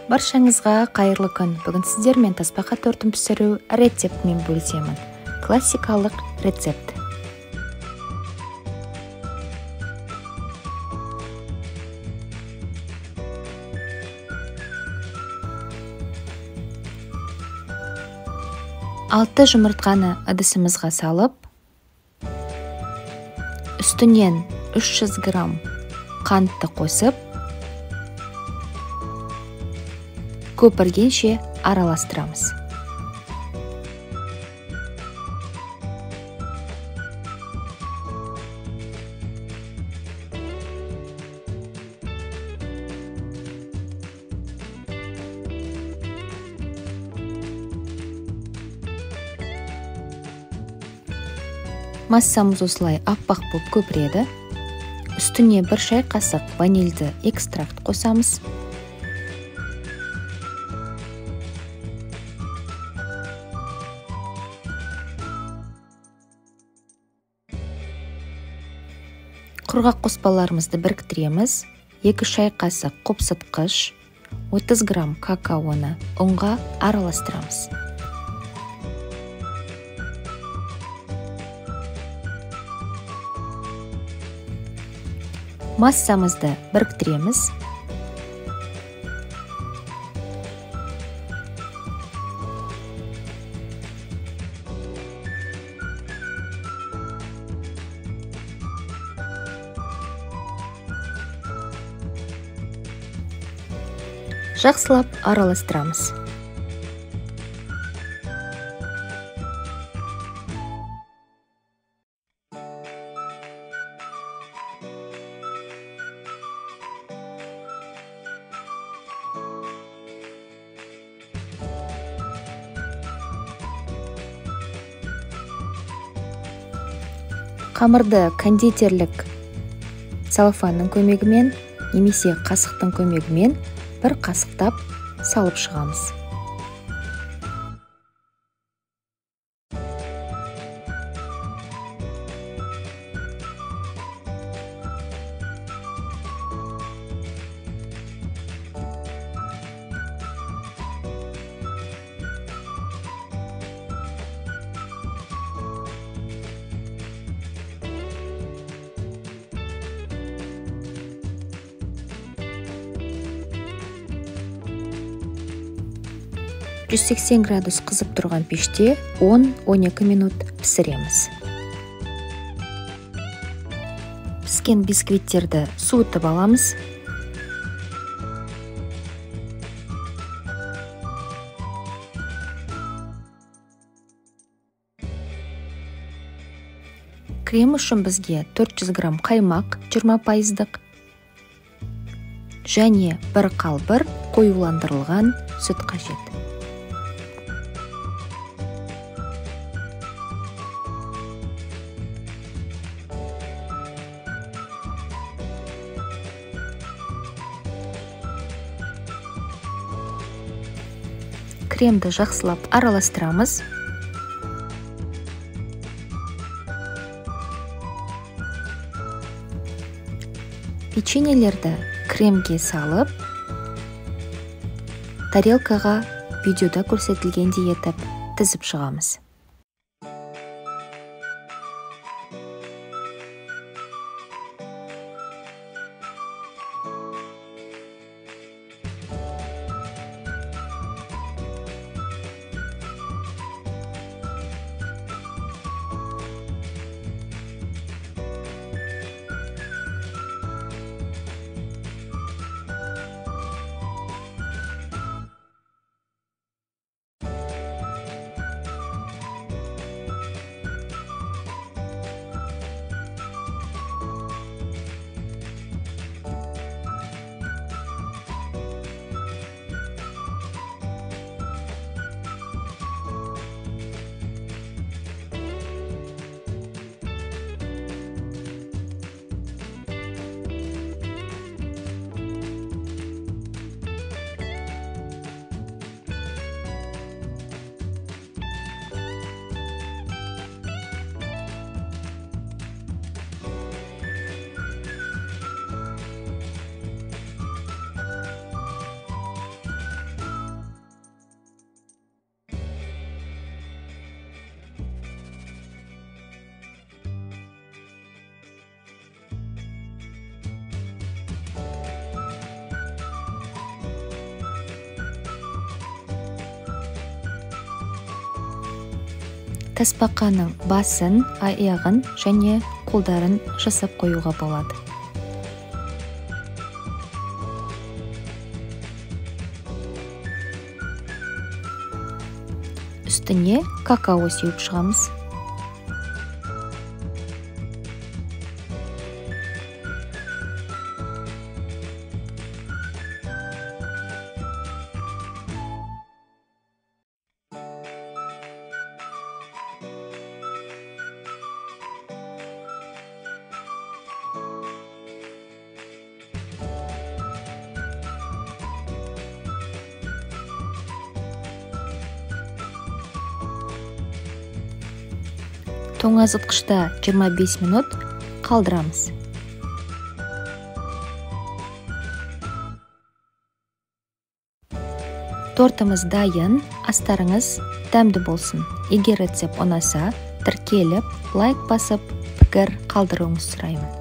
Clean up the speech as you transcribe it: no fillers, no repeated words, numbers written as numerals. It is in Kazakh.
Баршаңызға қайырлы күн. Бүгін сіздермен тасбақа тортын пісіру рецептімен бөлісемін. Классикалық рецепт. Алты жұмыртқаны ыдысымызға салып, үстінен 300 грамм қантты қосып, көпіргенше араластырамыз. Массамыз осылай аппақ болып көпіреді. Үстіне 1 шай қасық ванильді экстракт қосамыз. Құрғақ қоспаларымызды біріктіреміз. 2 шай қасық қопсытқыш, 30 грамм какаоны ұнға араластырамыз. Массамызды біріктіреміз. Жақсылап араластырамыз. Қамырды кондитерлік целлофанның көмегімен немесе қасықтың көмегімен бір қасықтап салып шығамыз. «180 градус қызып тұрған пеште 10-12 минут пісіреміз. Піскен бисквиттерді суытып аламыз. Крем үшін бізге 400 грамм қаймақ 20%, және 1 қалбыр қоюландырылған сүт қажет. Кремді жақсылап араластырамыз. Печеньелерді кремге салып, тарелкаға видеода көрсетілгендей етіп тізіп шығамыз. Тасбақаның басын, аяғын және қолдарын жасап қоюға болады. Үстіне какао сеуіп шығамыз. Тоңазытқышта 25 минут қалдырамыз. Тортымыз дайын, астарыңыз дәмді болсын. Егер рецепт ұнаса, тіркеліп, лайк басып, пікір қалдыруыңызды сұраймын.